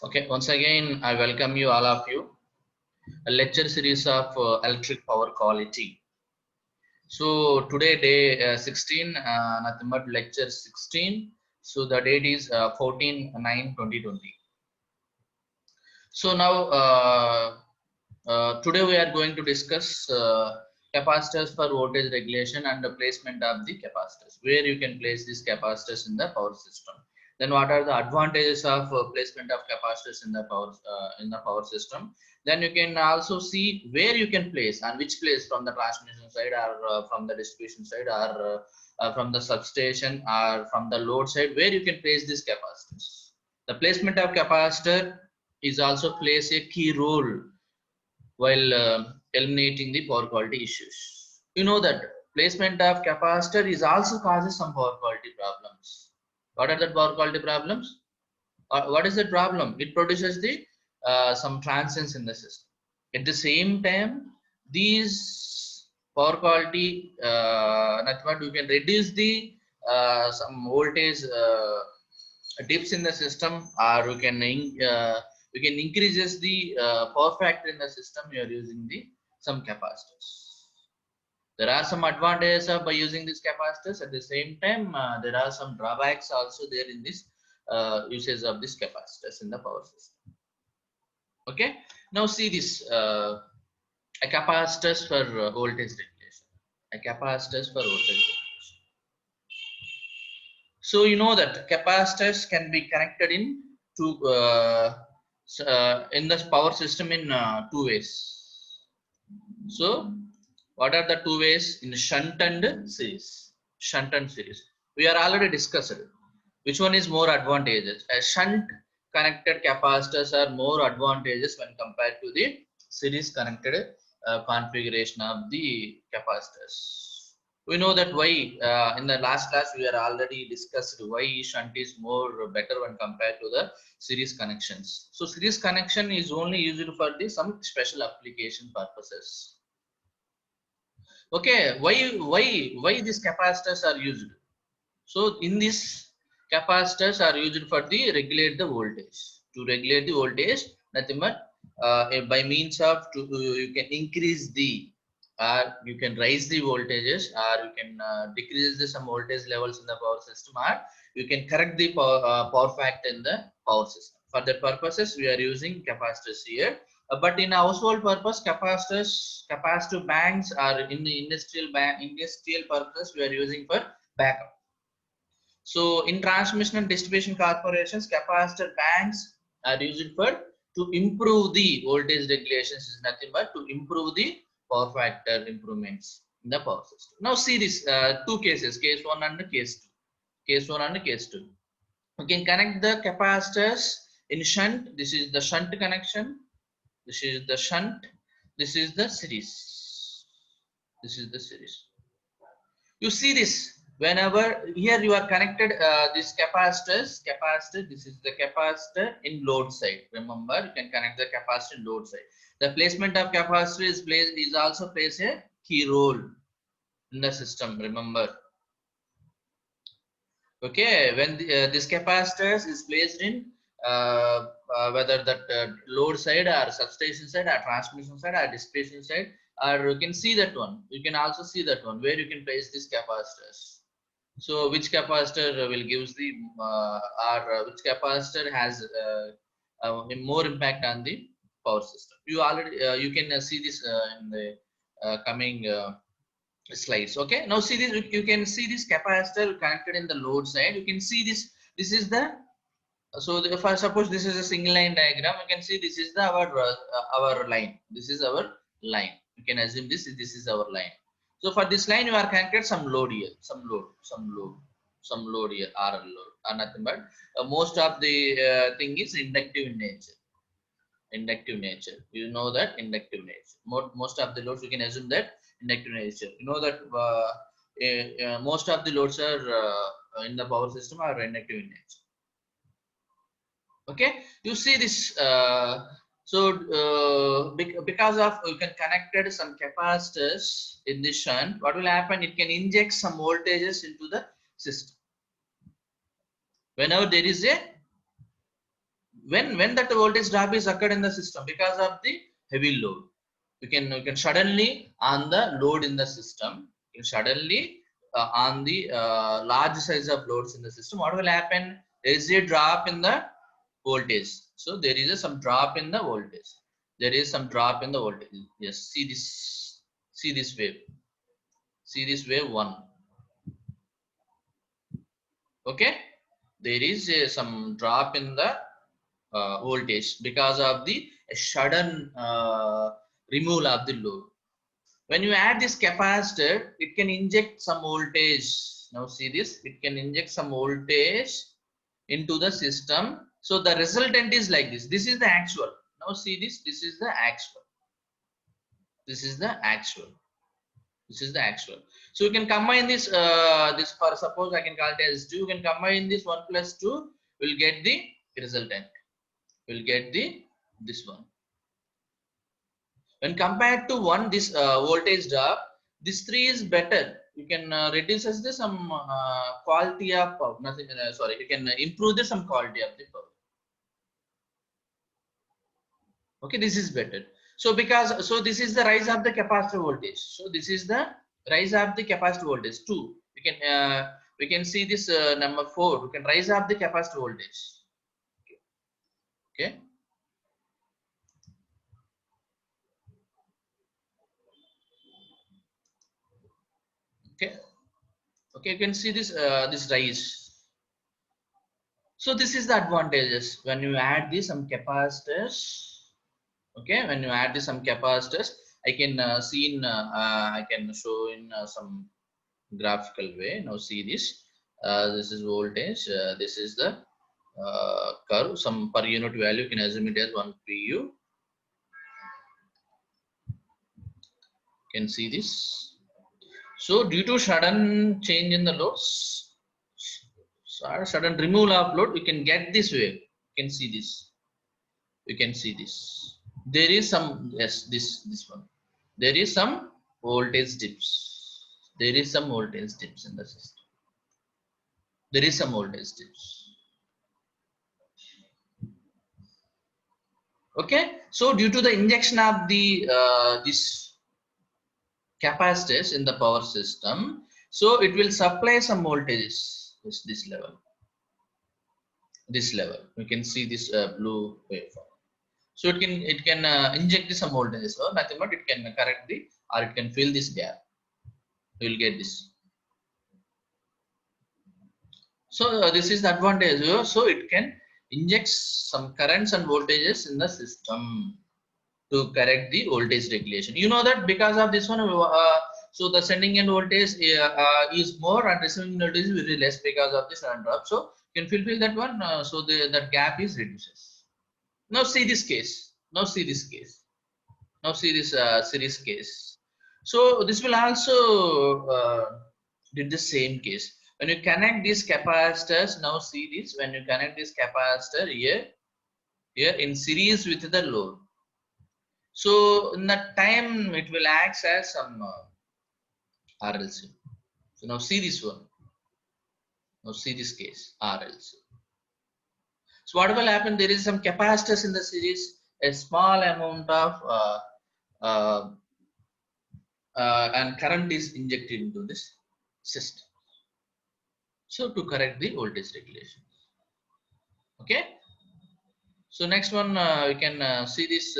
Okay, once again, I welcome you, all of you, a lecture series of electric power quality. So today, day 16, nothing but lecture 16. So the date is 14/9/2020. So now, today we are going to discuss capacitors for voltage regulation and the placement of the capacitors, where you can place these capacitors in the power system. Then what are the advantages of placement of capacitors in the power system? Then you can also see where you can place and which place, from the transmission side or from the distribution side, or from the substation or from the load side, where you can place these capacitors. The placement of capacitor is also plays a key role while eliminating the power quality issues. You know that placement of capacitor is also causes some power quality problems. What are the power quality problems? What is the problem? It produces the some transients in the system. At the same time, these power quality, nothing but you can reduce the some voltage dips in the system, or you can increases the power factor in the system. You are using the some capacitors. There are some advantages of by using these capacitors. At the same time, there are some drawbacks also there in this usage of these capacitors in the power system. Okay, now see this a capacitors for voltage regulation. A capacitors for voltage regulation. So you know that capacitors can be connected in two in the power system in two ways. So what are the two ways? In shunt and series. Shunt and series. We are already discussed which one is more advantageous. A shunt connected capacitors are more advantageous when compared to the series connected configuration of the capacitors. We know that why in the last class we are already discussed why shunt is more better when compared to the series connections. So series connection is only used for the some special application purposes. Okay, why these capacitors are used? So in this, capacitors are used for the regulate the voltage. To regulate the voltage, nothing but by means of you can increase the, or you can raise the voltages, or you can decrease the some voltage levels in the power system, or you can correct the power factor in the power system. For that purposes, we are using capacitors here. But in a household purpose, capacitive banks are in the industrial purpose. We are using for backup. So in transmission and distribution corporations, capacitor banks are used for to improve the voltage regulations. Is nothing but to improve the power factor improvements in the power system. Now see this two cases, case 1 and case 2. Case 1 and case 2. We can connect the capacitors in shunt. This is the shunt connection. This is the shunt. This is the series. This is the series. You see this whenever here you are connected this capacitor. This is the capacitor in load side. Remember, you can connect the capacitor in load side. The placement of capacitor is also plays a key role in the system. Remember, okay, when this capacitors is placed in whether that load side or substation side or transmission side or distribution side, or you can see that one. You can also see that one where you can place these capacitors. So which capacitor will gives the or which capacitor has more impact on the power system? You already you can see this in the coming slides. Okay, now see this. You can see this capacitor connected in the load side. You can see this. This is the, so if I suppose this is a single line diagram, you can see this is the our line. This is our line. You can assume this is our line. So for this line, you are connected some load here, some load here, RL load, or nothing but most of the thing is inductive in nature. Inductive nature. You know that inductive nature. Most of the loads, you can assume that inductive nature. You know that most of the loads are in the power system are inductive in nature. Okay, you see this so because of you can connected some capacitors in this shunt, what will happen? It can inject some voltages into the system. Whenever there is a when that voltage drop is occurred in the system because of the heavy load, you can suddenly on the load in the system, you suddenly on the large size of loads in the system, what will happen? There is a drop in the voltage. So there is some drop in the voltage. There is some drop in the voltage. Yes, see this wave. See this wave 1. Okay, there is some drop in the voltage because of the sudden removal of the load. When you add this capacitor, it can inject some voltage. Now see this, it can inject some voltage into the system. So the resultant is like this. This is the actual. Now see this, this is the actual. This is the actual. This is the actual. So you can combine this, this for suppose I can call it as 2. You can combine this 1 plus 2, will get the resultant. Will get the this one. When compared to 1, this voltage drop, this 3 is better. You can reduce the some quality of power. Nothing. Sorry, you can improve the some quality of the power. Okay, this is better. So because this is the rise of the capacitor voltage. So this is the rise of the capacitor voltage 2. We can see this number 4. We can rise up the capacitor voltage. Okay. Okay. Okay, you can see this this rise. So this is the advantages when you add this some capacitors. Okay, when you add this some capacitors, I can see in I can show in some graphical way. Now see this. This is voltage. This is the curve. Some per unit value you can assume it as 1 pu. Can see this. So due to sudden change in the loads, sudden removal of load, we can get this wave. You can see this. You can see this. There is some, yes, this one. There is some voltage dips. There is some voltage dips in the system. There is some voltage dips. Okay. So due to the injection of the this capacitors in the power system, so it will supply some voltages. This level. This level. You can see this blue waveform. So it can inject some voltages, or nothing but it can correct the, or it can fill this gap. You will get this. So this is the advantage. So it can inject some currents and voltages in the system to correct the voltage regulation. You know that because of this one, so the sending end voltage is more and receiving end voltage is very less because of this sudden drop. So you can fulfill that one. So that gap is reduces. Now see this case. Now see this case. Now see this series case. So this will also did the same case. When you connect these capacitors, now see this. When you connect this capacitor here in series with the load. So in that time it will act as some RLC. So now see this one. Now see this case RLC. So what will happen? There is some capacitors in the series. A small amount of and current is injected into this system. So to correct the voltage regulation. Okay. So next one we can see this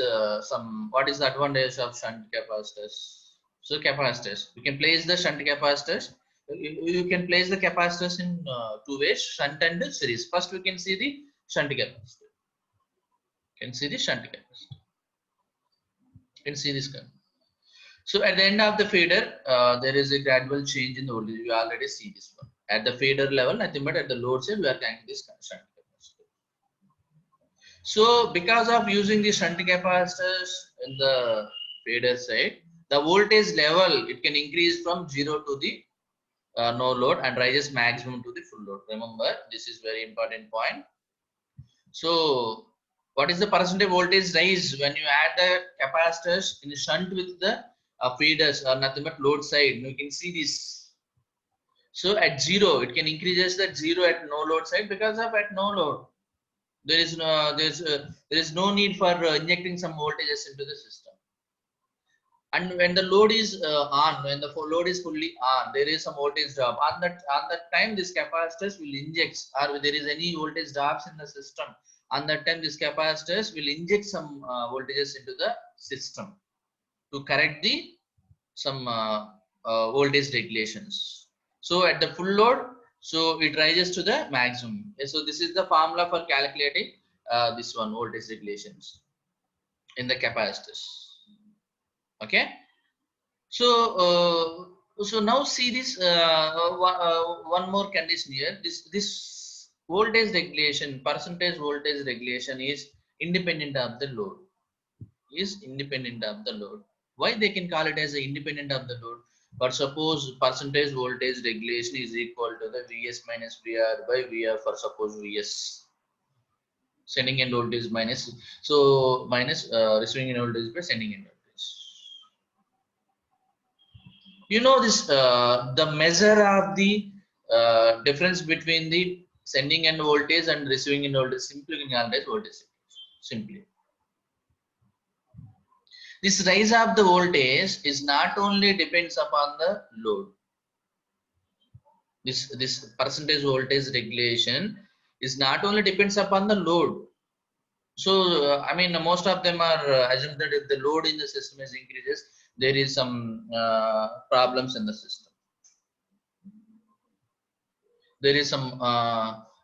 some what is the advantage of shunt capacitors. So capacitors, you can place the shunt capacitors. You can place the capacitors in 2 ways, shunt and series. First we can see the shunt capacitor. You can see the shunt capacitor. You can see this current. So at the end of the fader, there is a gradual change in the voltage. You already see this one. At the fader level, nothing but at the load side, we are connecting this shunt capacitor. So because of using the shunt capacitors in the fader side, the voltage level, it can increase from 0 to the no load and rises maximum to the full load. Remember, this is very important point. So what is the percentage voltage rise when you add the capacitors in shunt with the feeders or nothing but load side? You can see this. So at 0, it can increase that 0 at no load side because of at no load. There is no need for injecting some voltages into the system. And when the load is on, when the load is fully on, there is some voltage drop. On that time, this capacitors will inject, or there is any voltage drops in the system. On that time, this capacitors will inject some voltages into the system to correct the some voltage regulations. So at the full load, so it rises to the maximum. So this is the formula for calculating this one voltage regulations in the capacitors. Okay. So so now see this one more condition here. This voltage regulation, percentage voltage regulation is independent of the load. Is independent of the load. Why they can call it as a independent of the load? But suppose percentage voltage regulation is equal to the Vs minus Vr by Vr for suppose Vs. Sending end voltage minus, so minus receiving end voltage by sending end voltage. You know this the measure of the difference between the sending end voltage and receiving end voltage simply can calculate voltage simply. This rise of the voltage is not only depends upon the load. This percentage voltage regulation is not only depends upon the load. So I mean most of them are assumed that if the load in the system is increases, there is some problems in the system. There is some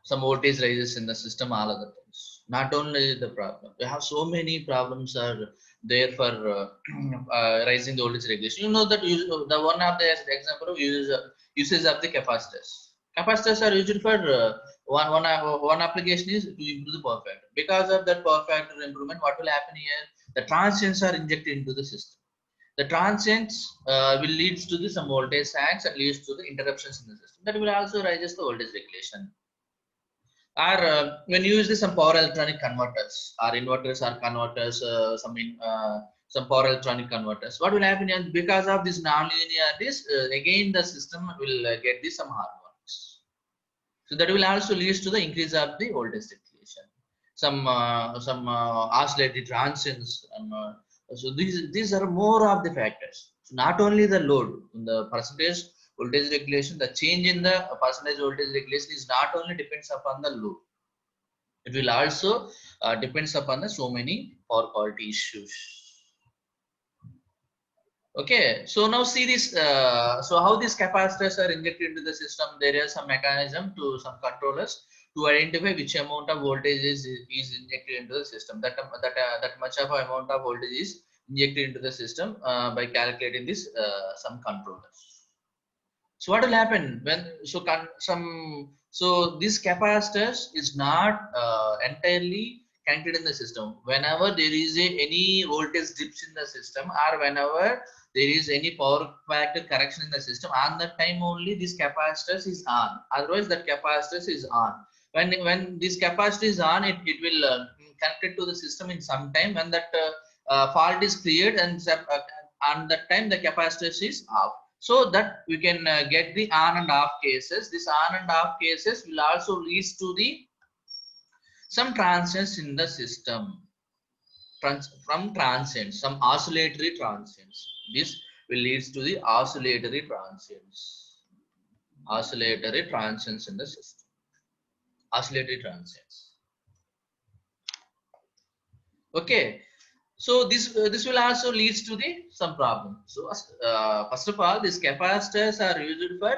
voltage rises in the system, all other things. Not only the problem, we have so many problems are there for rising the voltage regulation. You know that the one of the example of uses of the capacitors. Capacitors are used for one application is to improve the power factor. Because of that power factor improvement, what will happen here, the transients are injected into the system. The transients will leads to the some voltage sags and leads to the interruptions in the system. That will also raises the voltage regulation. Or when you use some power electronic converters or inverters or converters, some power electronic converters, what will happen is because of this non-linearities, again the system will get this some harmonics. So that will also leads to the increase of the voltage regulation. Some oscillatory transients. So these are more of the factors. So not only the load, in the percentage voltage regulation, the change in the percentage voltage regulation is not only depends upon the load. It will also depends upon the so many power quality issues. Okay, so now see this. So how these capacitors are injected into the system? There is some mechanism to some controllers to identify which amount of voltage is injected into the system. That much of amount of voltage is injected into the system by calculating this some controllers. So what will happen when so these capacitors is not entirely connected in the system. Whenever there is any voltage dips in the system, or whenever there is any power factor correction in the system, on that time only this capacitors is on. Otherwise that capacitors is on. When this capacitor is on, it will connect it to the system in some time. When that fault is cleared, and on that time the capacitors is off. So that we can get the on and off cases. This on and off cases will also leads to the some transients in the system. From transients, some oscillatory transients. This will leads to the oscillatory transients. Oscillatory transients in the system. Oscillatory transients. Okay. So this will also leads to the some problem. So first of all, these capacitors are used for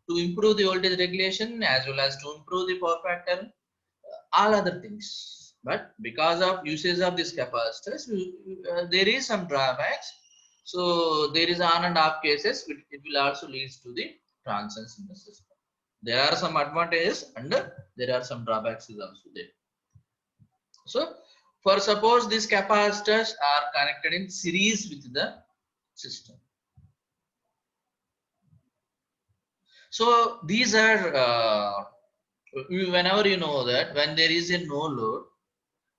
to improve the voltage regulation as well as to improve the power factor, all other things. But because of usage of these capacitors, there is some drawbacks. So there is on and off cases, it will also leads to the transients in the system. There are some advantages and there are some drawbacks is also there. So for suppose these capacitors are connected in series with the system. So these are whenever you know that when there is a no load,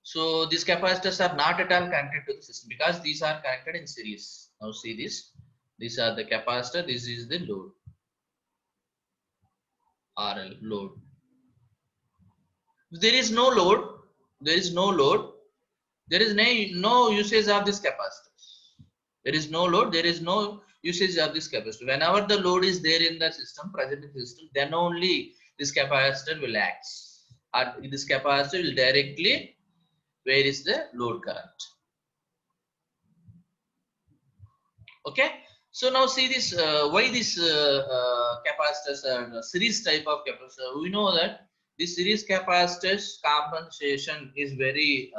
so these capacitors are not at all connected to the system because these are connected in series. Now see this. These are the capacitor. This is the load. RL load. If there is no load, there is no load, there is no usage of this capacitor. There is no load, there is no usage of this capacitor. Whenever the load is there in the system, present in the system, then only this capacitor will act. Or this capacitor will directly where is the load current. Okay. So now see this, why this capacitors are series type of capacitor. We know that this series capacitors compensation is very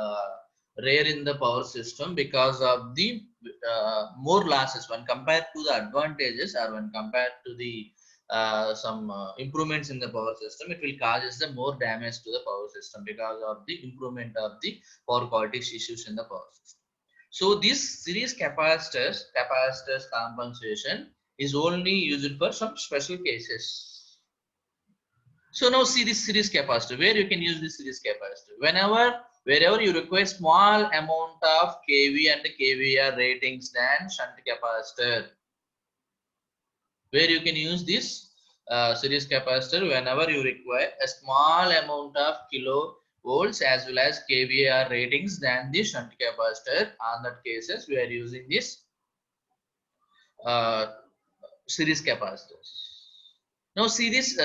rare in the power system because of the more losses when compared to the advantages, or when compared to the some improvements in the power system. It will causes the more damage to the power system because of the improvement of the power quality issues in the power system. So this series capacitors compensation is only used for some special cases. So now see this series capacitor, where you can use this series capacitor. Wherever you require small amount of kV and kVR ratings than shunt capacitor, where you can use this series capacitor whenever you require a small amount of kilovolts as well as kVR ratings than the shunt capacitor. On that cases we are using this uh, series capacitors. Now see this,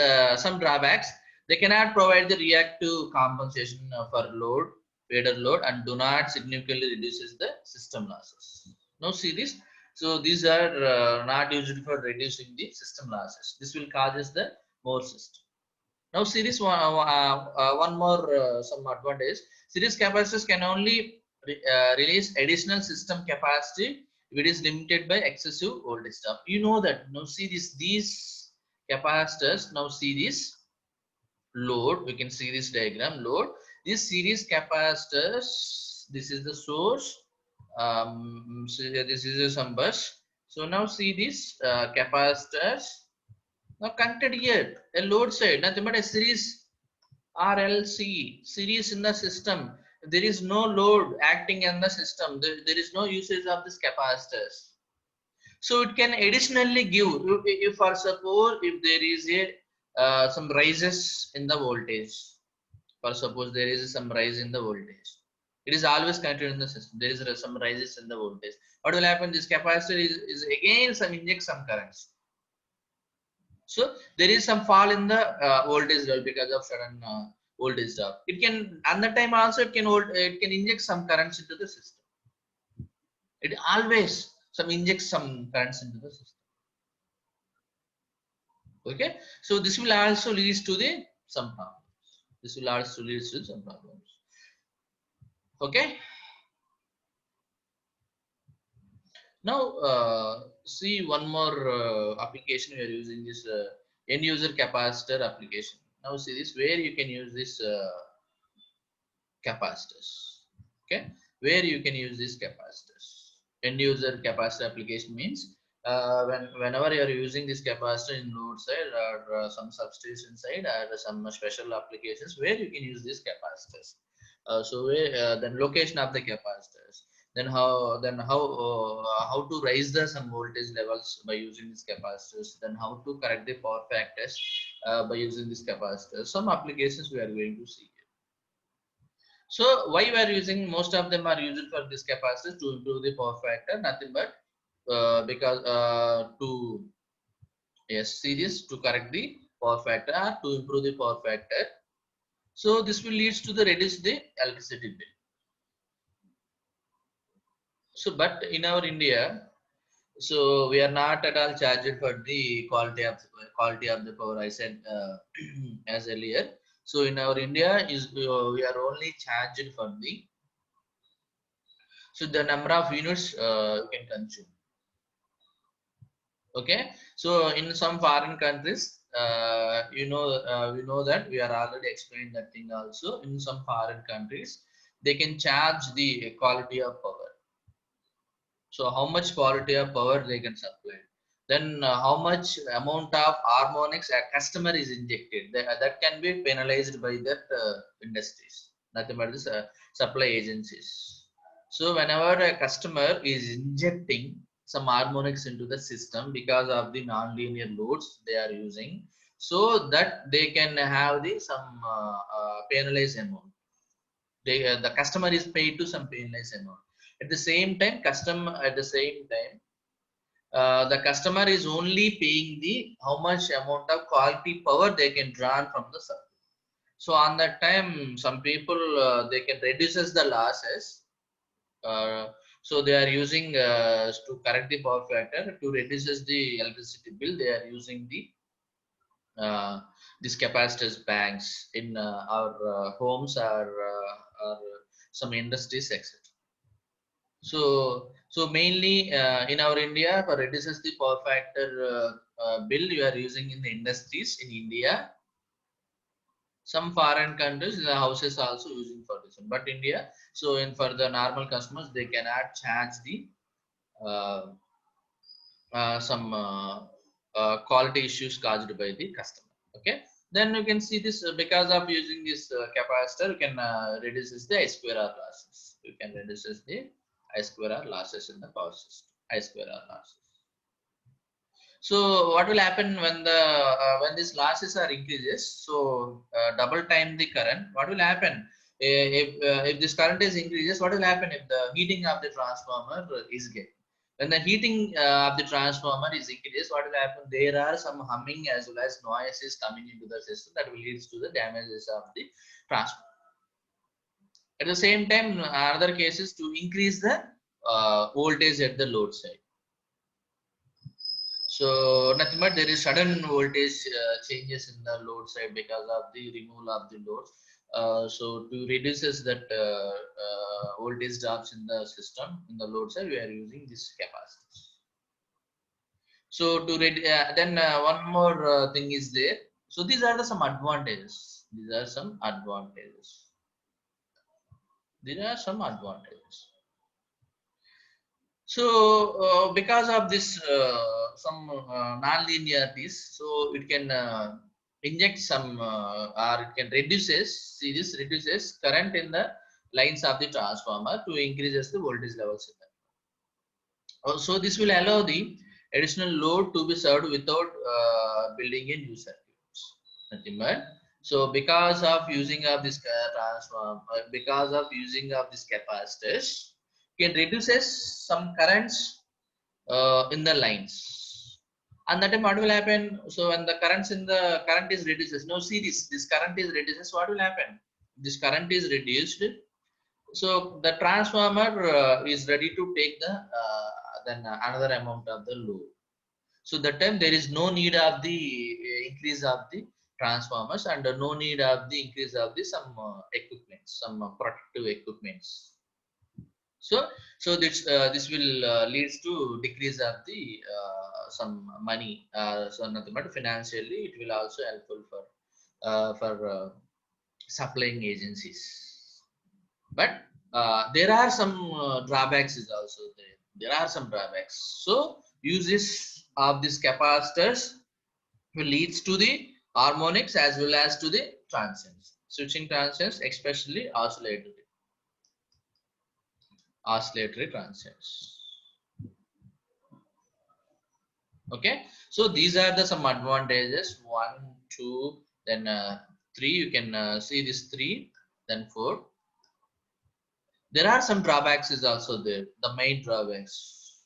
some drawbacks. They cannot provide the reactive compensation for load, fader load, and do not significantly reduces the system losses. Now see this. So these are not used for reducing the system losses. This will causes the more system. Now series one more some advantage. Series capacitors can only release additional system capacity if it is limited by excessive voltage drop. You know that. Now see this, these capacitors. Now see this load. We can see this diagram load. These series capacitors. This is the source. So this is some bus. So now see this capacitors. Now connected here a load side, nothing but a series RLC, series in the system. There is no load acting in the system. There is no usage of this capacitors. So it can additionally give, if for suppose if there is a some rises in the voltage. For suppose there is some rise in the voltage. It is always connected in the system. There is some rises in the voltage. What will happen? This capacitor is again some inject some currents. So there is some fall in the voltage level because of sudden voltage drop. It can, at the time also it can inject some currents into the system. It always some injects some currents into the system. Okay, so this will also leads to the some problems. This will also leads to some problems. Okay. Now see one more application we are using this end user capacitor application. Now see this, where you can use this capacitors. Okay, where you can use these capacitors. End user capacitor application means whenever you are using this capacitor in load side or some substation side or some special applications where you can use these capacitors. So where then location of the capacitors, then how to raise the some voltage levels by using these capacitors, then how to correct the power factors by using these capacitors. Some applications we are going to see. So why we are using, most of them are used for this capacitor to improve the power factor, nothing but because to yes series to correct the power factor or to improve the power factor. So this will leads to the reduce the electricity bill. So but in our India, so we are not at all charged for the quality of the power. I said as earlier. So in our India is we are only charged for the, so the number of units you can consume. Okay, so in some foreign countries, we know that we are already explained that thing also. In some foreign countries, they can charge the quality of power. So how much quality of power they can supply, then how much amount of harmonics a customer is injected, that can be penalized by that industries, nothing but this supply agencies. So whenever a customer is injecting some harmonics into the system because of the non-linear loads they are using, so that they can have the some penalized amount. The customer is paid to some painless amount. At the same time, the customer is only paying the how much amount of quality power they can draw from the circuit. So on that time, some people they can reduces the losses. So they are using to correct the power factor to reduces the electricity bill. They are using the uh, these capacitors banks in our homes or some industries, etc. So mainly in our India, for reduces the power factor bill, you are using in the industries in India. Some foreign countries, the houses also using for this one. But India, so in for the normal customers, they cannot charge the uh, some quality issues caused by the customer. Okay, then you can see this because of using this capacitor, you can reduces the I square R losses. You can reduces the I square R losses in the power system. I square R losses. So what will happen when these losses are increases? So double time the current. What will happen if this current is increases? What will happen if the heating of the transformer is getting? When the heating of the transformer is increased, what will happen? There are some humming as well as noises coming into the system that will lead to the damages of the transformer. At the same time, other cases to increase the voltage at the load side. So nothing but there is sudden voltage changes in the load side because of the removal of the load. So to reduces that voltage drops in the system in the load side, we are using this capacitors. So to then one more thing is there. So these are the some advantages. These are some advantages. There are some advantages. So because of this some non-linearities, so it can inject some or it can reduces, see this reduces current in the lines of the transformer to increases the voltage levels in that. Also this will allow the additional load to be served without building a new circuits. Nothing but so because of using of this transform because of using of this capacitors can reduces some currents in the lines. And that time what will happen? So when the current is reduces. Now see this current is reduces. What will happen? This current is reduced. So the transformer is ready to take the then another amount of the load. So that time there is no need of the increase of the transformers and no need of the increase of the some equipment, some protective equipments. So this will leads to decrease of the some money. So nothing but financially, it will also helpful for supplying agencies. But there are some drawbacks is also there. There are some drawbacks. So uses of these capacitors will leads to the harmonics as well as to the transients, switching transients, especially oscillatory transients. Okay, so these are the some advantages. 1, 2, then 3. You can see this 3, then 4. There are some drawbacks is also there. The main drawbacks.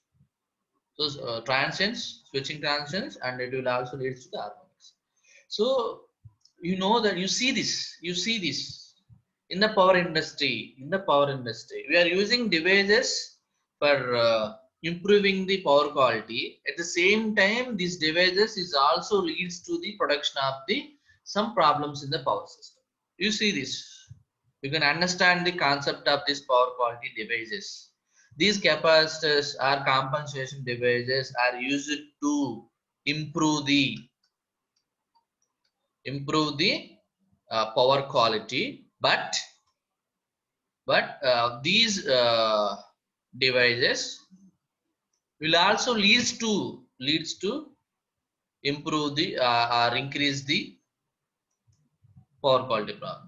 So transients, switching transients, and it will also lead to the harmonics. So you know that you see this in the power industry. In the power industry, we are using devices for improving the power quality. At the same time, these devices is also leads to the production of the some problems in the power system. You see this. You can understand the concept of these power quality devices. These capacitors or compensation devices are used to improve the power quality, but these devices will also leads to improve the or increase the power quality problems.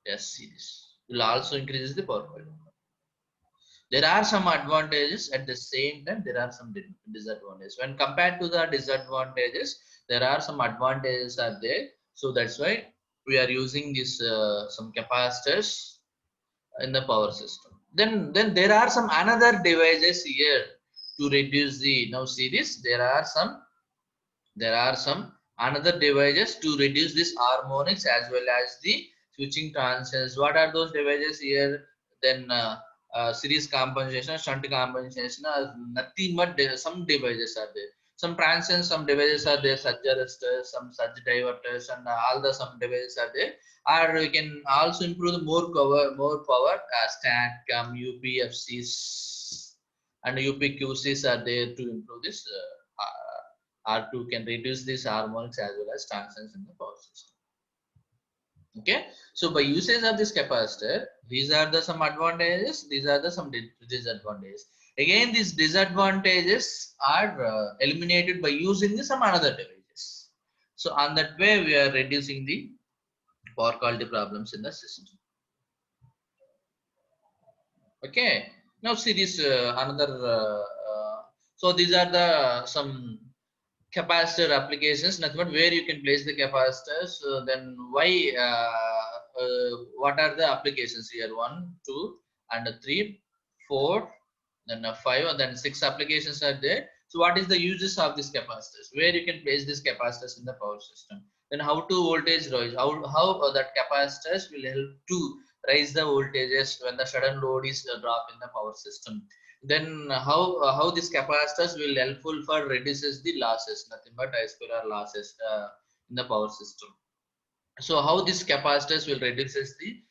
Yes, see this will also increase the power quality. There are some advantages, at the same time there are some disadvantages. When compared to the disadvantages, there are some advantages are there. So that's why we are using this some capacitors in the power system. Then there are some another devices here to reduce the, now see this, there are some another devices to reduce this harmonics as well as the switching transients. What are those devices here? Then series compensation, shunt compensation are nothing but some devices are there. Some transients, some devices are there, surge arresters, some surge diverters, and all the some devices are there. Or we can also improve the more power, STATCOM, UPFCs, and UPQCs are there to improve this. R2 can reduce these harmonics as well as transients in the power system. Okay, so by usage of this capacitor, these are the some advantages, these are the some disadvantages. Again, these disadvantages are eliminated by using the some another devices. So on that way, we are reducing the power quality problems in the system. Okay, now see this another. So these are the some capacitor applications, nothing but where you can place the capacitors. Then why what are the applications here? 1, 2 and 3, 4, then 5, and then 6 applications are there. So what is the uses of these capacitors, where you can place these capacitors in the power system? Then how to voltage rise, how that capacitors will help to raise the voltages when the sudden load is drop in the power system. Then how these capacitors will helpful for reduces the losses, nothing but I square R losses in the power system. So how these capacitors will reduces the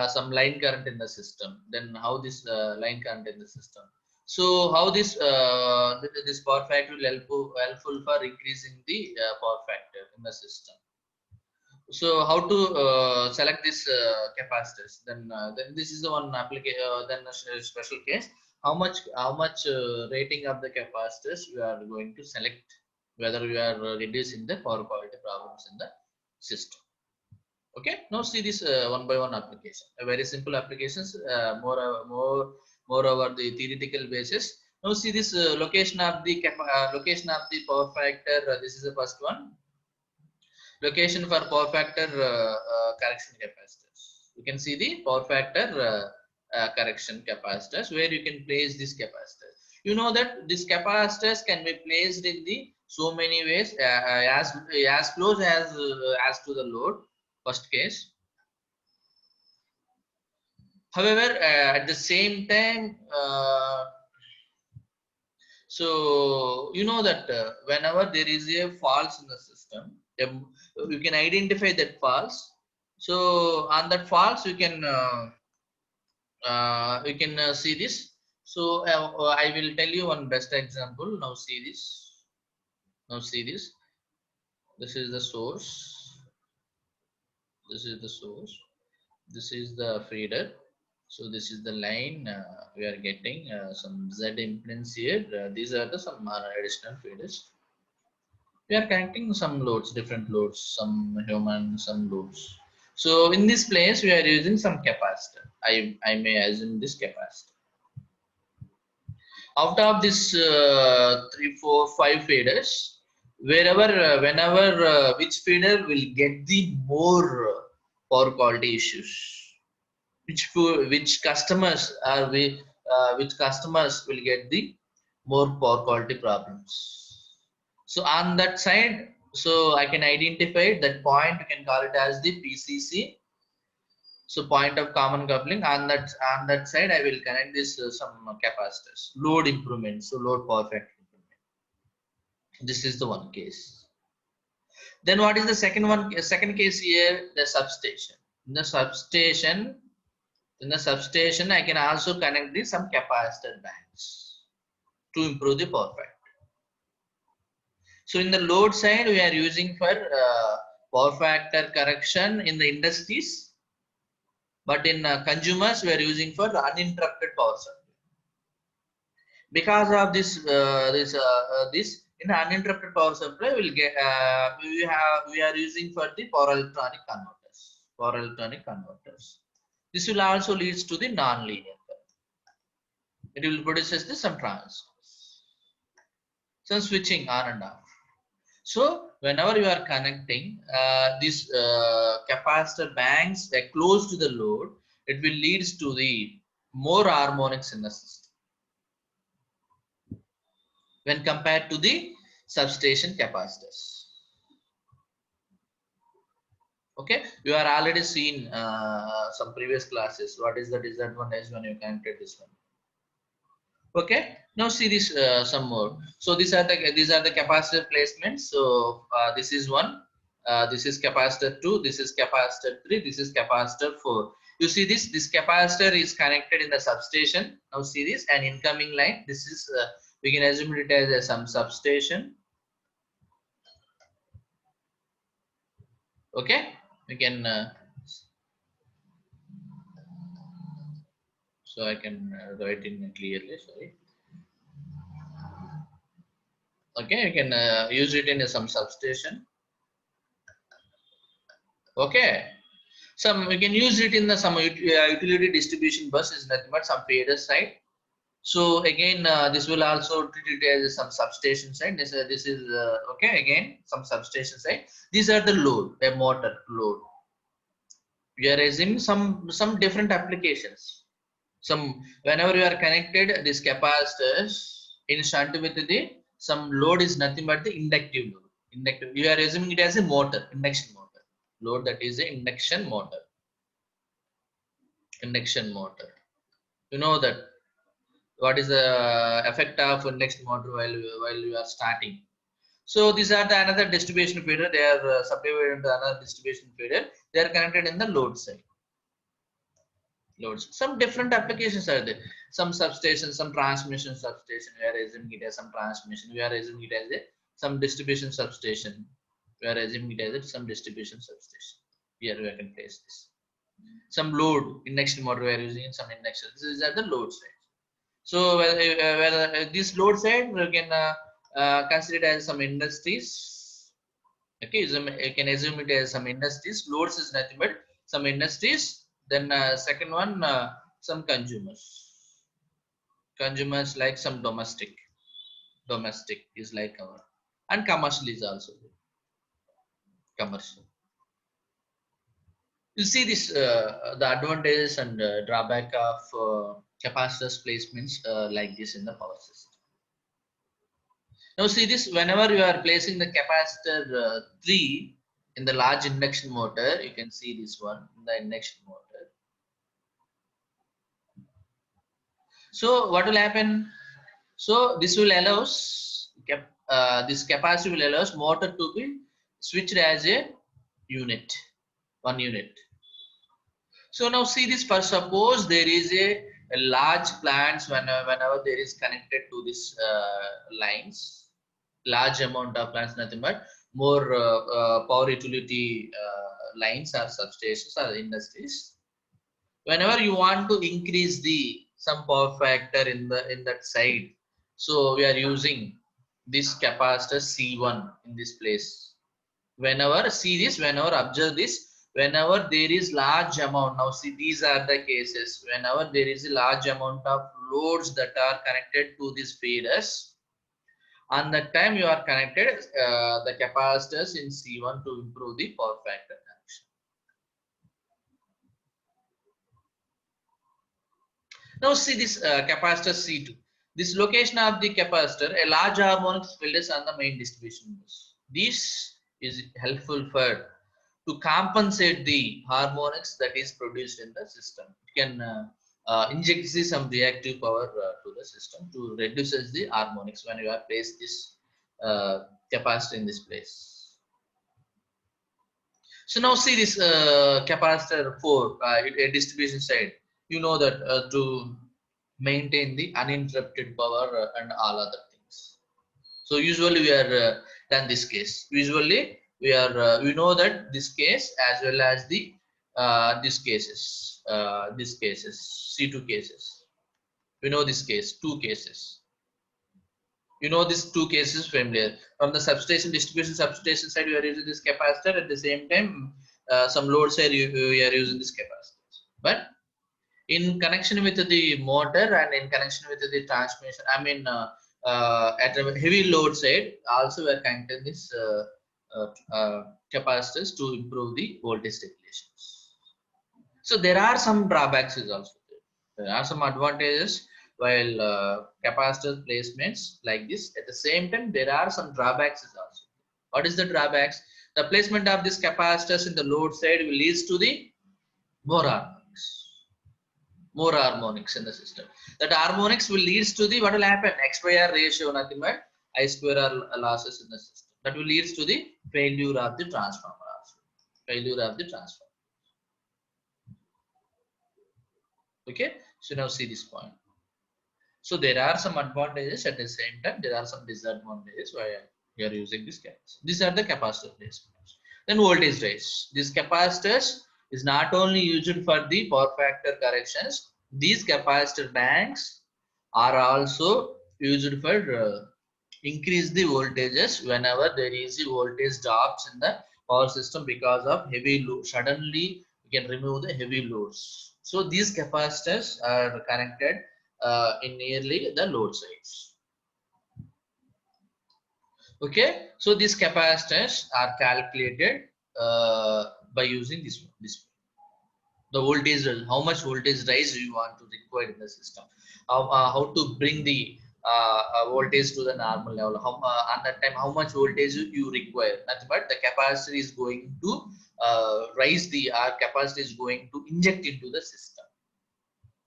some line current in the system. Then how this line current in the system. So how this power factor will helpful for increasing the power factor in the system. So how to select this capacitors? Then this is the one application. Then a special case. How much rating of the capacitors we are going to select, whether we are reducing the power quality problems in the system. Okay. Now see this one by one application. A very simple applications. More over the theoretical basis. Now see this location of the location of the power factor. This is the first one. Location for power factor correction capacitors. You can see the power factor correction capacitors, where you can place this capacitors. You know that these capacitors can be placed in the so many ways, as close as to the load. First case. However, at the same time, so you know that whenever there is a fault in the system, you can identify that faults. So on that faults, you can see this. So I will tell you one best example. Now see this. Now see this. This is the source. This is the source. This is the feeder. So this is the line we are getting some Z impedance here. These are the some additional feeders. We are connecting some loads, different loads, some human, some loads. So in this place, we are using some capacitor. I may assume this capacitor. Out of this 3, 4, 5 feeders, whenever which feeder will get the more power quality issues, which customers are we, which customers will get the more power quality problems. So on that side, so I can identify that point. You can call it as the PCC. So point of common coupling. On that side, I will connect this some capacitors. Load improvement. So load power factor improvement. This is the one case. Then what is the second one? Second case here, the substation. In the substation, I can also connect this some capacitor banks to improve the power factor. So in the load side, we are using for power factor correction in the industries, but in consumers, we are using for uninterrupted power supply. Because of this, this in uninterrupted power supply, will get we are using for the power electronic converters. Power electronic converters. This will also leads to the non-linear current. It will produce some transformers. Some switching on and off. So whenever you are connecting these capacitor banks close to the load, it will leads to the more harmonics in the system when compared to the substation capacitors. Okay, you are already seen some previous classes. What is the disadvantage when you connected this one? Okay, now see this some more. So these are the capacitor placements. So this is one, this is capacitor 2, this is capacitor 3, this is capacitor 4. You see this capacitor is connected in the substation. Now see this, an incoming line. This is we can assume it as some substation. Okay, we can so I can write in clearly. Sorry. Okay, you can use it in some substation. Okay, some we can use it in the some utility distribution bus is nothing but some feeder side. So again, this will also treat it as some substation side. This is okay. Again, some substation side. These are the load, a motor load. We are raising some different applications. Some whenever you are connected, this capacitors in shunt with the some load is nothing but the inductive load. Inductive. You are assuming it as a motor, induction motor. Load that is a induction motor. Induction motor. You know that what is the effect of induction motor while you are starting. So these are the another distribution feeder. They are subdivided into another distribution feeder. They are connected in the load side. Loads. Some different applications are there. Some substation, some transmission substation. We are assuming it as some transmission. We are assuming it as a some distribution substation. We are assuming it as some distribution substation. Here we can place this. Some load induction motor we are using some induction. This is at the load side. So this load side we can consider it as some industries. Okay, so you can assume it as some industries. Loads is nothing but some industries. Then second one, some consumers. Consumers like some domestic. Domestic is like our, and commercial is also there. Commercial. You see this the advantages and drawback of capacitors placements like this in the power system. Now see this, whenever you are placing the capacitor 3 in the large induction motor, you can see this one in the induction motor. So what will happen? So this will allows this capacitor will allows motor to be switched as a unit, one unit. So now see this, for suppose there is a large plants whenever there is connected to this lines, large amount of plants, nothing but more power utility lines or substations or industries. Whenever you want to increase the some power factor in that side, so we are using this capacitor C1 in this place. Whenever see this, whenever observe this, whenever there is large amount, now see these are the cases, whenever there is a large amount of loads that are connected to these feeders, on that time you are connected the capacitors in C1 to improve the power factor connection. Now see this capacitor C2. This location of the capacitor, a large harmonics field is on the main distribution bus. This is helpful for to compensate the harmonics that is produced in the system. It can inject some reactive power to the system to reduces the harmonics when you are placed this capacitor in this place. So now see this capacitor 4 a distribution side. You know that to maintain the uninterrupted power and all other things. So usually we are done this case. Usually we are we know that this case as well as the these cases C2 cases. We know this case, two cases. You know these two cases familiar. From the substation distribution substation side, we are using this capacitor. At the same time, some load side we are using this capacitor. But in connection with the motor and in connection with the transmission, I mean at a heavy load side, also we are connecting this capacitors to improve the voltage regulations. So there are some drawbacks is also there. There are some advantages while capacitor placements like this. At the same time, there are some drawbacks is also. What is the drawbacks? The placement of these capacitors in the load side will leads to the more harmonics. More harmonics in the system. That harmonics will leads to the what will happen? X by R ratio, nothing but I square R losses in the system. That will leads to the failure of the transformer also. Failure of the transformer. Okay, so now see this point. So there are some advantages at the same time. There are some disadvantages why we are using this capacitor. These are the capacitor placements. Then voltage rise. These capacitors is not only used for the power factor corrections. These capacitor banks are also used for increase the voltages whenever there is a voltage drops in the power system because of heavy load. Suddenly we can remove the heavy loads. So these capacitors are connected in nearly the load sides. Okay, so these capacitors are calculated by using this one. The voltage, how much voltage rise you want to require in the system, how to bring the voltage to the normal level, at that time how much voltage you require. That's but the capacitor is going to raise the capacity is going to inject into the system.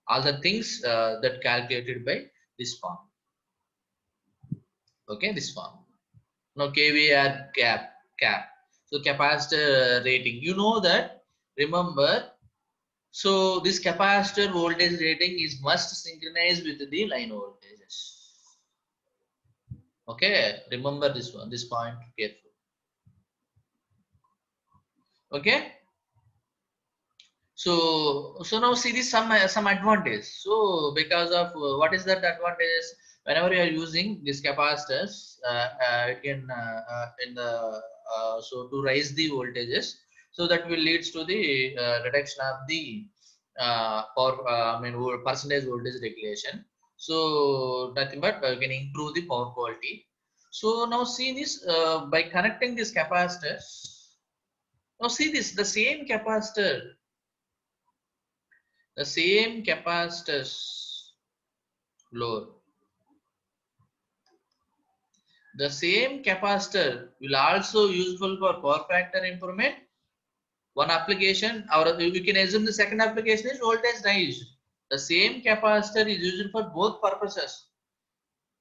All the things that calculated by this form. Okay, this form. Now kVAR cap. So capacitor rating, you know that, remember. So this capacitor voltage rating is must synchronize with the line voltages. Okay, remember this one, this point careful. Okay. So now see this some advantage. So because of what is that advantages? Whenever you are using these capacitors, it can in the so to raise the voltages, so that will leads to the reduction of the power. I mean percentage voltage regulation. So nothing but you can improve the power quality. So now see this by connecting these capacitors. Now see this, the same capacitors load. The same capacitor will also useful for power factor improvement. One application, or you can assume the second application is voltage rise. The same capacitor is used for both purposes.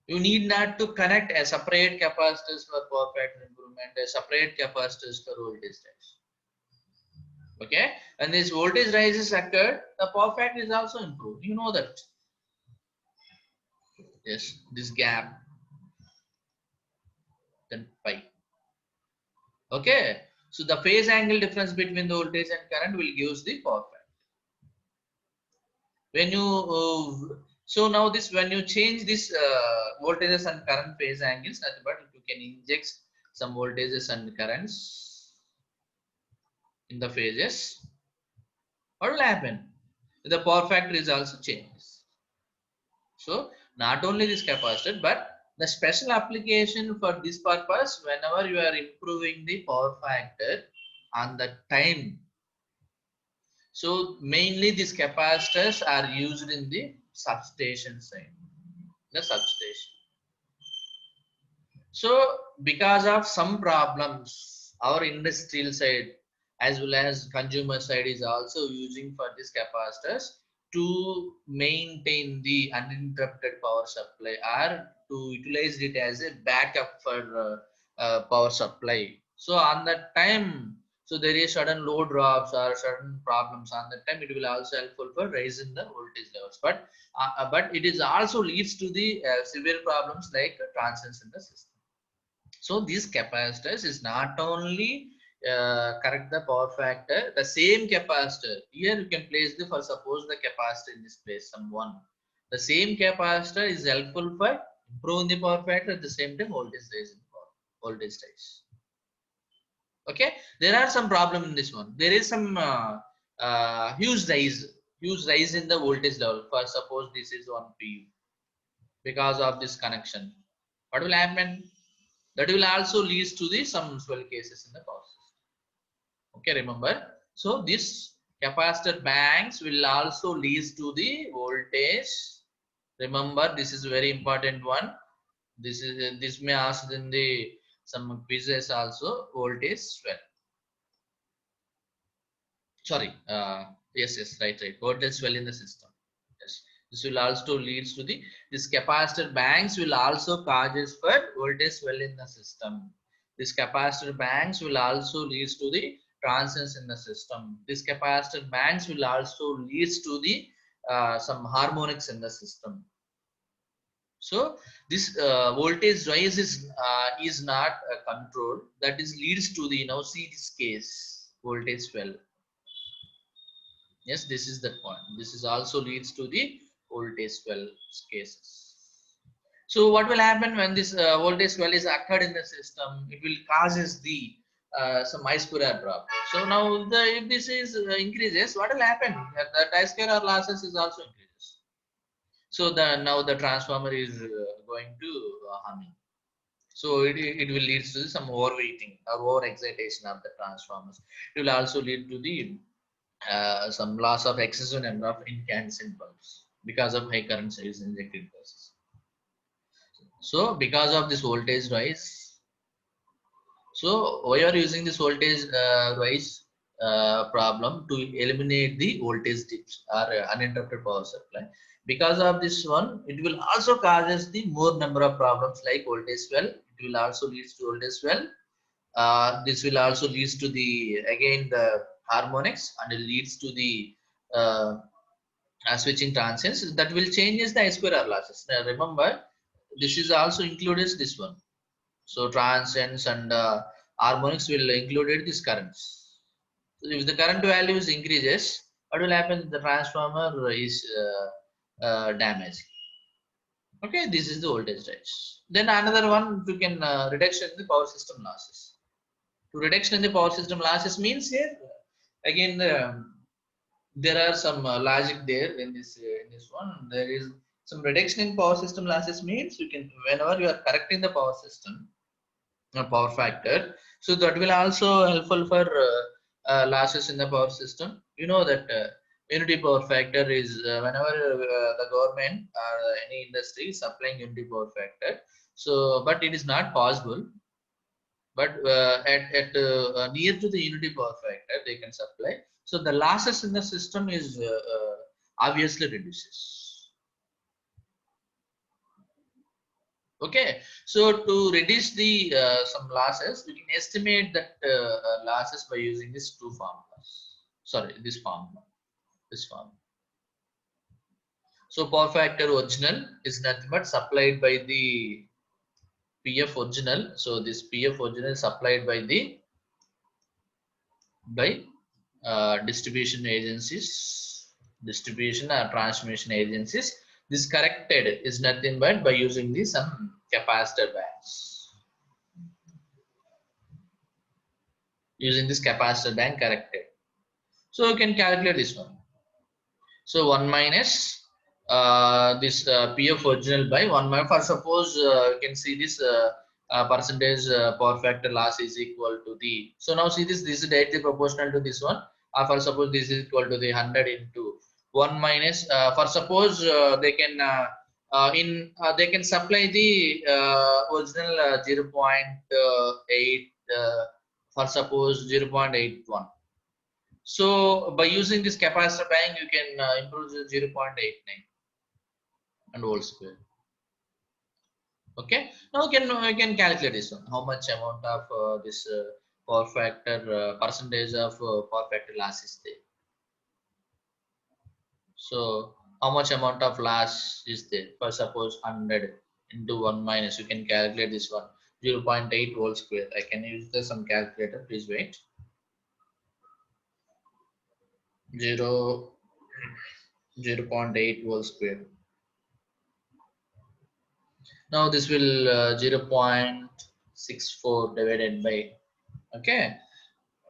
You need not to connect a separate capacitors for power factor improvement, a separate capacitors for voltage rise. Okay, when this voltage rises occurred, the power factor is also improved. You know that. Yes, this gap, then pi. Okay, so the phase angle difference between the voltage and current will give the power factor. When you so now this, when you change this voltages and current phase angles, nothing but you can inject some voltages and currents in the phases. What will happen? The power factor is also changes. So not only this capacitor, but the special application for this purpose, whenever you are improving the power factor on the time. So mainly these capacitors are used in the substation side, the substation. So because of some problems, our industrial side as well as consumer side is also using for these capacitors to maintain the uninterrupted power supply, or to utilize it as a backup for power supply. So on that time, so there is sudden load drops or certain problems, on that time it will also helpful for raising the voltage levels. But it is also leads to the severe problems like transients in the system. So these capacitors is not only correct the power factor, the same capacitor here you can place the, for suppose the capacitor in this place, some one. The same capacitor is helpful for improving the power factor, at the same time voltage rise in voltage rise. Okay, there are some problem in this one. There is some huge rise in the voltage level. For suppose this is 1 pu because of this connection. what will happen? That will also leads to the some swell cases in the power system. Okay, remember. So this capacitor banks will also leads to the voltage. Remember, this is very important one. This may ask in the some quizzes also. Voltage swell. Sorry. Yes, right. Voltage swell in the system. Yes. This will also leads to the this capacitor banks will also causes for voltage swell in the system. This capacitor banks will also leads to the transients in the system. This capacitor banks will also leads to the some harmonics in the system. So this voltage rise is not controlled. That is leads to the see this case voltage swell. Yes, this is the point. This is also leads to the voltage swell cases. So what will happen when this voltage swell is occurred in the system? It will causes the some I square drop. So now if this is increases, what will happen? The I square losses is also increases. So now the transformer is going to humming. So it will lead to some overweighting or over excitation of the transformers. It will also lead to the some loss of excessive number of incandescent bulbs because of high current is injected buses. So because of this voltage rise, so we are using this voltage rise problem to eliminate the voltage dips or uninterrupted power supply. Because of this one, it will also causes the more number of problems like voltage swell. It will also leads to voltage swell. This will also leads to the again the harmonics and it leads to the uh, switching transients that will changes the I square R losses. Now remember, this is also included this one. So transients and harmonics will include these currents. So if the current values increases, what will happen? The transformer is damaged. Okay, this is the voltage rise. Then another one you can reduction in the power system losses. To reduction in the power system losses means here again there are some logic there in this one. There is some reduction in power system losses means you can whenever you are correcting the power system power factor, so that will also helpful for losses in the power system. You know that unity power factor is whenever the government or any industry is supplying unity power factor, so but it is not possible, but near to the unity power factor they can supply, so the losses in the system is obviously reduces. Okay, so to reduce the some losses, we can estimate that losses by using these two formulas. Sorry, this formula, this formula. So power factor original is nothing but supplied by the PF original. So this PF original is supplied by the by distribution agencies, distribution or transmission agencies. This corrected is nothing but by using the some capacitor banks. Using this capacitor bank corrected. So you can calculate this one. So 1 minus this PF original by 1 minus. For suppose you can see this percentage power factor loss is equal to the. So now see this is directly proportional to this one. For suppose this is equal to the 100 into 1 minus. For suppose they can they can supply the original 0.8 for suppose 0.81. So by using this capacitor bank, you can improve the 0.89 and whole square. Okay. Now you can calculate this one. How much amount of this power factor percentage of power factor loss is there. So how much amount of loss is there? For suppose 100 into 1 minus, you can calculate this one 0.8 whole square. I can use the some calculator. Please wait. 0.8 whole square. Now this will 0.64 divided by okay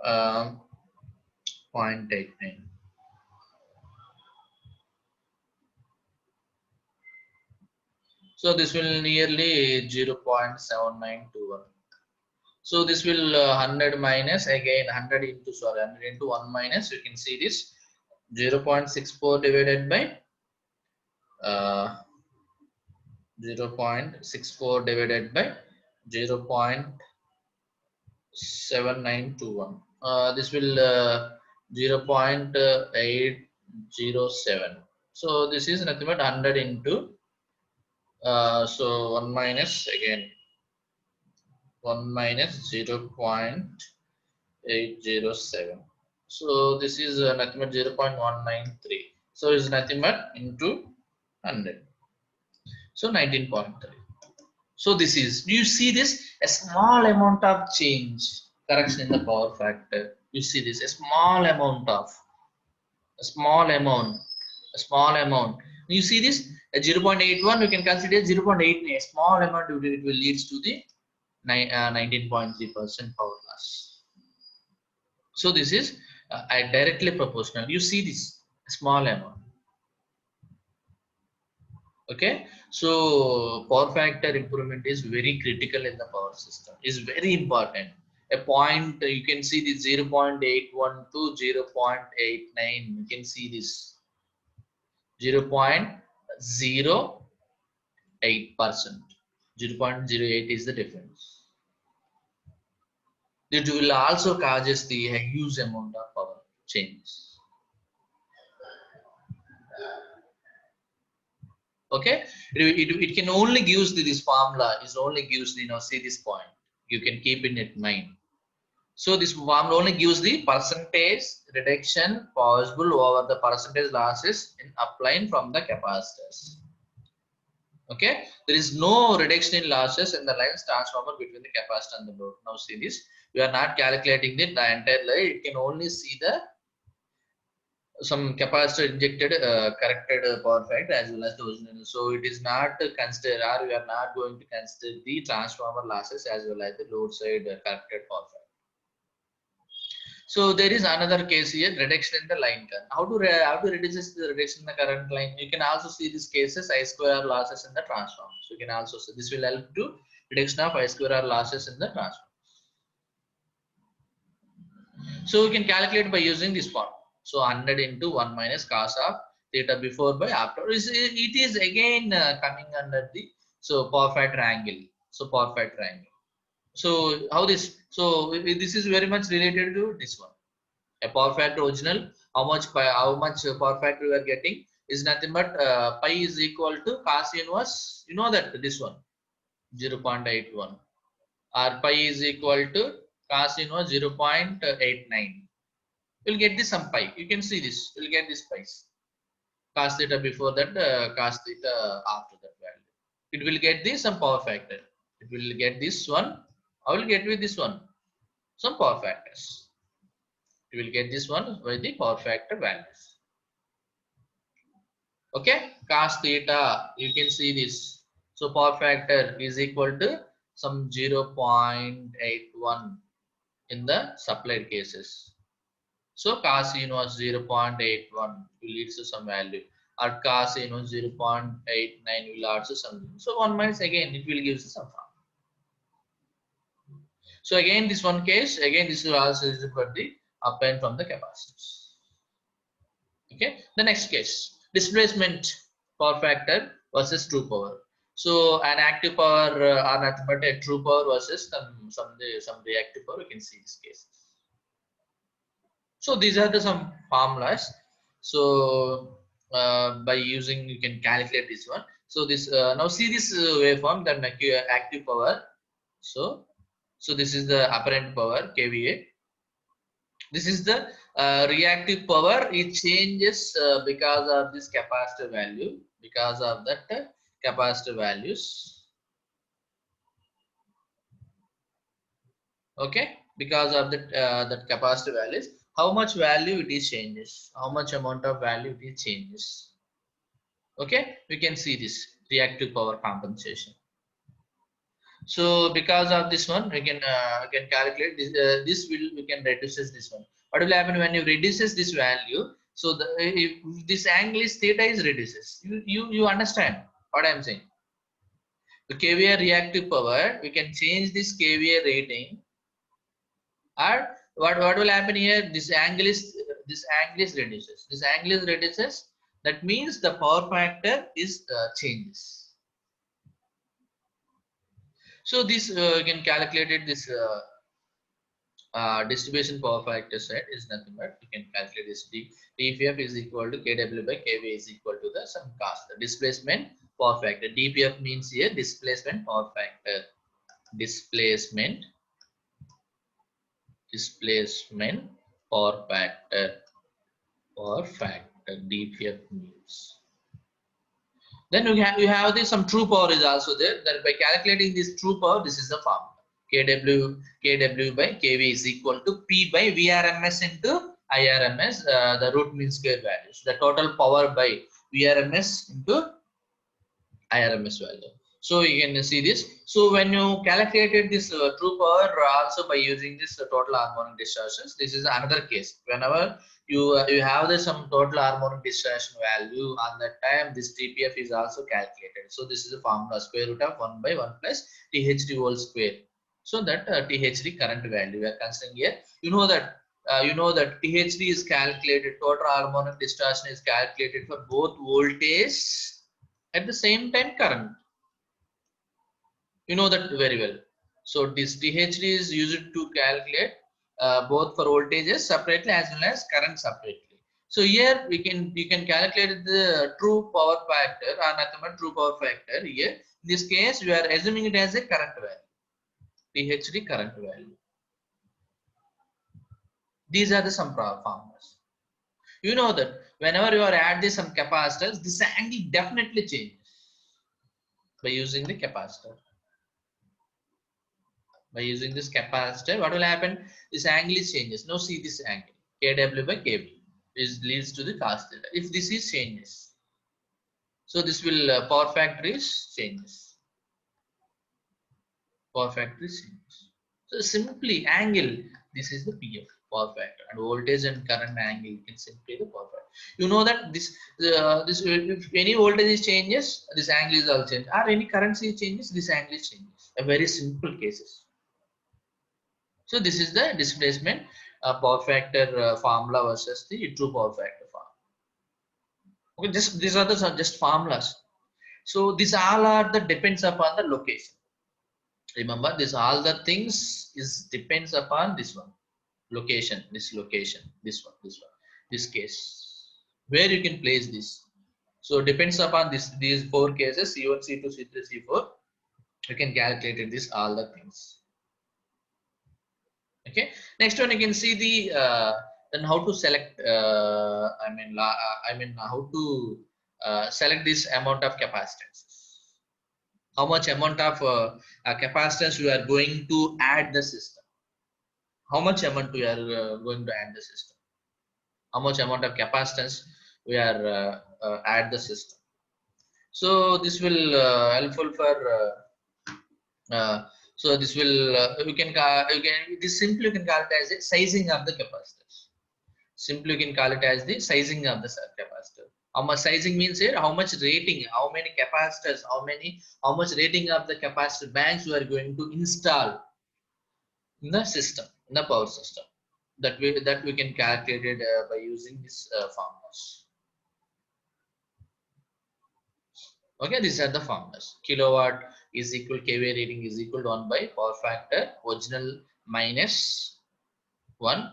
0.89. So this will nearly 0.7921. So this will 100 minus again 100 into 100 into 1 minus, you can see this 0.64 divided by 0.64 divided by 0.7921. This will 0.807. So this is nothing but 100 into so 1 minus again 1 minus 0.807. So this is nothing but 0.193. So it's nothing but into 100. So 19.3. So this is, you see this, a small amount of change, correction in the power factor. You see this, a small amount of, a small amount, a small amount. You see this, a 0.81, you can consider 0.8, a small amount, it will lead to the 19.3% power loss. So this is directly proportional. You see this, a small amount. Okay, so power factor improvement is very critical in the power system, is very important. A point, you can see the 0.81 to 0.89, you can see this 0.08%. 0.08 is the difference. It will also causes the huge amount of power changes. Okay, it can only gives this formula is only gives the, see this point, you can keep it in mind. So this formula only gives the percentage reduction possible over the percentage losses in applying from the capacitors. Okay, there is no reduction in losses in the lines transformer between the capacitor and the load. Now see this, we are not calculating the entire line, it can only see the some capacitor injected corrected power factor as well as the original. So it is not considered, or we are not going to consider the transformer losses as well as the load side corrected power factor. So there is another case here, reduction in the line current. How to reduce the reduction in the current line? You can also see these cases I square R losses in the transformer. So you can also see this will help to reduction of I square R losses in the transformer. So you can calculate by using this form. So 100 into 1 minus cos of theta before by after. It is again coming under the power factor angle. So power factor angle. So how this? So this is very much related to this one. A power factor original. How much power factor we are getting is nothing but pi is equal to cos inverse. You know that this one 0.81 or pi is equal to cos inverse 0.89. We'll get this some pi. You can see this. We'll get this pi. Cos theta before that, cos theta after that value. It will get this some power factor. It will get this one. I will get with this one some power factors. It will get this one by the power factor values. Okay, cos theta. You can see this. So power factor is equal to some 0.81 in the supplied cases. So cos inverse 0.81 will lead to some value, or cos inverse 0.89 will also something. So 1 minus again it will give some form. So again this one case, again this is also used for the obtained from the capacitors. Okay, the next case, displacement power factor versus true power. So an active power or nothing but a true power versus some reactive power. You can see this case. So these are the some formulas. So by using, you can calculate this one. So this now see this waveform, then active power. So this is the apparent power kVA. This is the reactive power. It changes because of this capacitor value, because of that capacitor values. Okay, because of that capacitor values, how much value it is changes, how much amount of value it changes. Okay, we can see this reactive power compensation. So because of this one, we can calculate this. We can reduce this one. What will happen when you reduces this value? So if this angle is theta is reduces. You understand what I am saying? the kVA reactive power, we can change this kVA rating, or what will happen here? This angle is reduces. This angle is reduces. That means the power factor is changes. So this you can calculate it. This distribution power factor set is nothing but you can calculate this dpf is equal to kW by kVA is equal to the some cost, the displacement power factor. dpf means here displacement power factor. Displacement power factor dpf means. Then you have this some true power is also there. That by calculating this true power, this is the formula. kW by kV is equal to P by Vrms into Irms, the root mean square values. The total power by Vrms into Irms value. So you can see this. So when you calculated this true power also by using this total harmonic distortions, this is another case. Whenever you have the some total harmonic distortion value on that time, this TPF is also calculated. So this is the formula square root of 1 by 1 plus THD whole square. So that THD current value we are considering here. You know that THD is calculated, total harmonic distortion is calculated for both voltage at the same time current. You know that very well. So this THD is used to calculate both for voltages separately as well as current separately. So here you can calculate the true power factor or nothing but true power factor. Here in this case we are assuming it as a current value, THD current value. These are the some formulas. You know that whenever you are adding some capacitors, this angle definitely changes by using the capacitor. By using this capacitor, what will happen? This angle is changes. Now see this angle kW by kV is leads to the cos theta. If this is changes, so this will power factor is changes. Power factor is changes. So simply angle, this is the PF power factor, and voltage and current angle you can simply the power factor. You know that this if any voltage changes, this angle is also changes, or any currency changes, this angle changes. A very simple cases. So this is the displacement power factor formula versus the true power factor formula. Okay, these are the just formulas. So these all are the depends upon the location. Remember, this all the things is depends upon this one location, this location, this one, this case where you can place this. So depends upon these four cases C1, C2, C3, C4. You can calculate this all the things. Okay, next one you can see the then how to select how to select this amount of capacitance, how much amount of capacitance you are going to add the system, how much amount we are going to add the system, how much amount of capacitance we are add the system. So this will helpful for so this will you can this simply you can call it as a sizing of the capacitors. Simply you can call it as the sizing of the capacitor. How much sizing means here? How much rating? How many capacitors? How much rating of the capacitor banks you are going to install in the system, in the power system? That we can calculate it by using this formulas. Okay, these are the formulas. Kilowatt is equal kVA rating is equal to 1 by power factor original minus 1,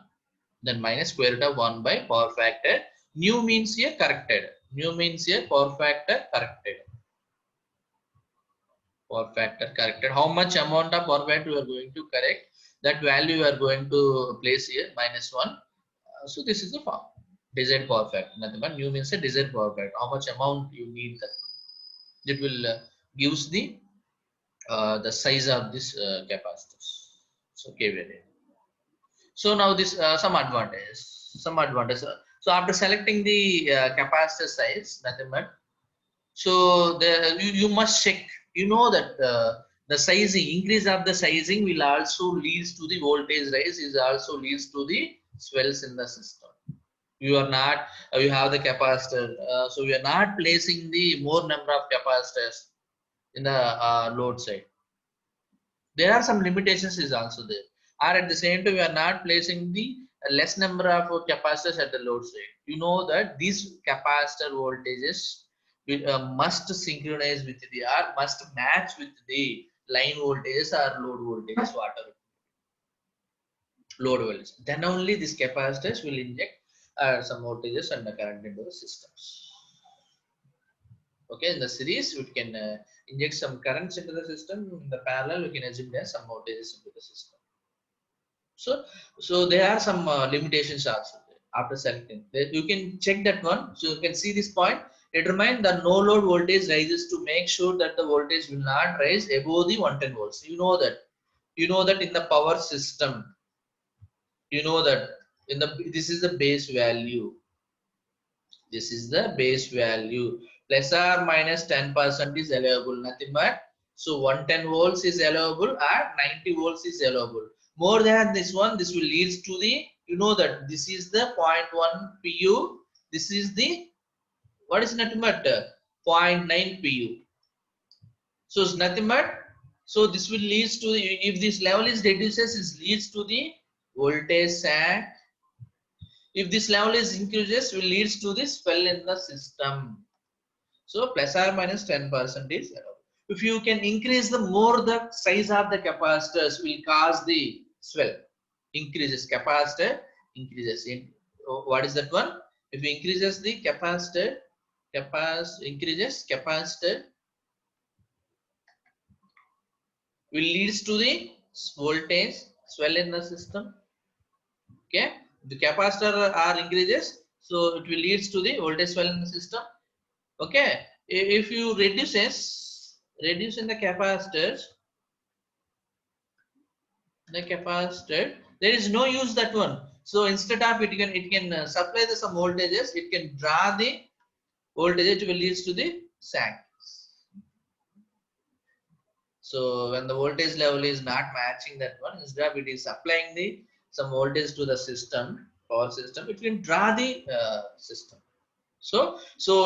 then minus square root of 1 by power factor. New means here corrected. New means here power factor corrected. Power factor corrected. How much amount of power factor you are going to correct? That value you are going to place here minus 1. So this is the form. Desired power factor. Nothing but new means a desired power factor. How much amount you need that. It will gives the size of this capacitors. So kVA. So now this some advantages. So after selecting the capacitor size, nothing but so you must check. You know that the sizing increase of the sizing will also leads to the voltage rise. Is also leads to the swells in the system. You are not you have the capacitor. So we are not placing the more number of capacitors. in the load side. There are some limitations is also there. Or at the same time, we are not placing the less number of capacitors at the load side. You know that these capacitor voltages will, must synchronize with the or must match with the line voltages or load voltages, whatever load voltage. Then only these capacitors will inject some voltages and the current into the systems. Okay, in the series we can inject some currents into the system. In the parallel, we can assume there some voltages into the system. So there are some limitations also there after selecting. You can check that one. So you can see this point. Determine the no load voltage rises to make sure that the voltage will not rise above the 110 volts. You know that. You know that in the power system. You know that in the this is the base value. This is the base value. Plus or minus 10% is allowable. Nothing but. So 110 volts is allowable and 90 volts is allowable. More than this one, this will leads to the, you know that this is the 0.1 pu. This is the, what is nothing but 0.9 pu. So it's nothing but, so this will leads to the, if this level is reduces, it leads to the voltage sag. If this level is increases, will leads to the swell in the system. So plus or minus 10% is allowed. If you can increase the more the size of the capacitors will cause the swell. Increases capacitor increases in, what is that one? If you increases the capacitor, increases capacitor will leads to the voltage swell in the system. Okay, the capacitor are increases, so it will leads to the voltage swell in the system. Okay, if you reducing the capacitors, there is no use that one. So instead of it can supply the some voltages, it can draw the voltage, it will leads to the sag. So when the voltage level is not matching that one, instead of it is supplying the some voltage to the system, power system, it can draw the system. So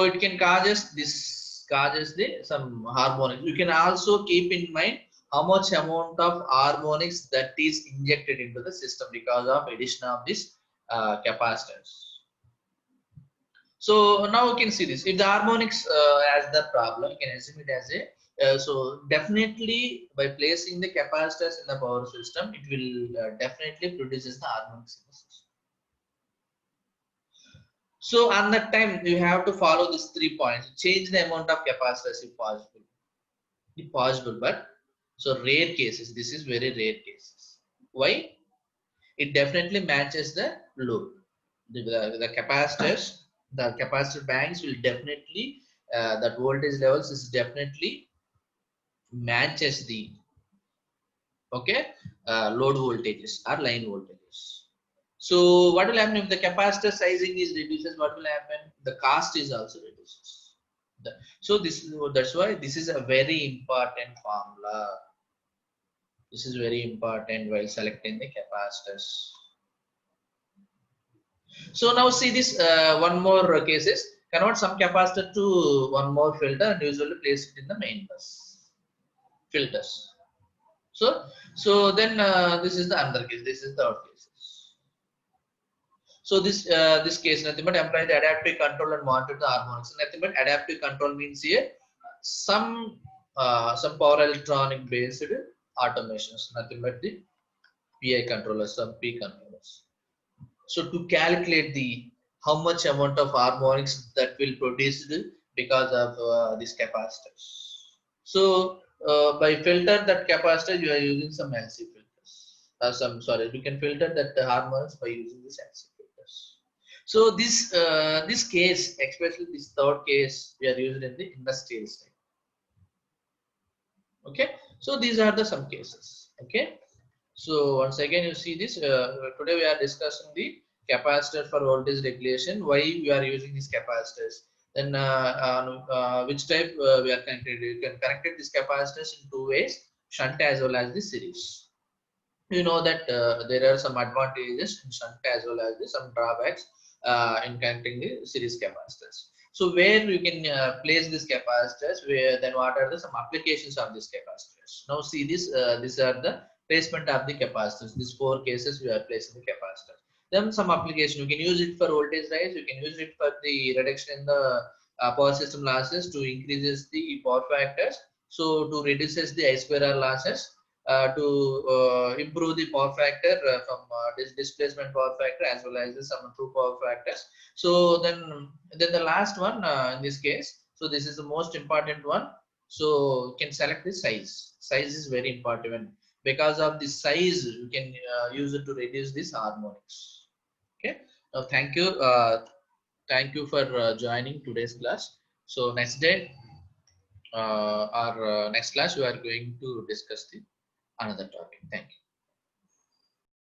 it can causes the some harmonics. You can also keep in mind how much amount of harmonics that is injected into the system because of addition of this capacitors. So now you can see this. If the harmonics has the problem, you can assume it as a so definitely by placing the capacitors in the power system, it will definitely produces the harmonics in the system. So on that time, you have to follow these 3 points. Change the amount of capacitors if possible. If possible, but so rare cases. This is very rare cases. Why? It definitely matches the load. The capacitors, the capacitor banks will definitely that voltage levels is definitely matches the load voltages or line voltages. So what will happen if the capacitor sizing is reduces? What will happen? The cost is also reduces. So that's why this is a very important formula. This is very important while selecting the capacitors. So now see this one more cases. Convert some capacitor to one more filter and usually place it in the main bus filters. So then this is the another case. This is the third case. So this case nothing but apply the adaptive control and monitor the harmonics. Nothing but adaptive control means here some power electronic based automations. Nothing but the PI controllers, some P controllers. So to calculate the how much amount of harmonics that will produced because of these capacitors. So by filter that capacitor, you are using some LC filters. You can filter that harmonics by using this LC filters. So this case, especially this third case, we are using in the industrial side. Okay, so these are the some cases. Okay, so once again you see this. Today we are discussing the capacitor for voltage regulation. Why we are using these capacitors? Then which type we are connected? You can connect these capacitors in two ways: shunt as well as the series. You know that there are some advantages in shunt as well as some drawbacks in connecting the series capacitors. So where you can place these capacitors, where then what are the some applications of these capacitors? Now see this, these are the placement of the capacitors. These four cases we are placing the capacitors. Then some application, you can use it for voltage rise, you can use it for the reduction in the power system losses to increases the power factors. So to reduces the I square R losses, to improve the power factor from this displacement power factor as well as the some true power factors. So then the last one in this case, so this is the most important one. So you can select the size. Size is very important. Because of the size, you can use it to reduce this harmonics. Okay. Now thank you for joining today's class. So next day, our next class, we are going to discuss the another topic. Thank you.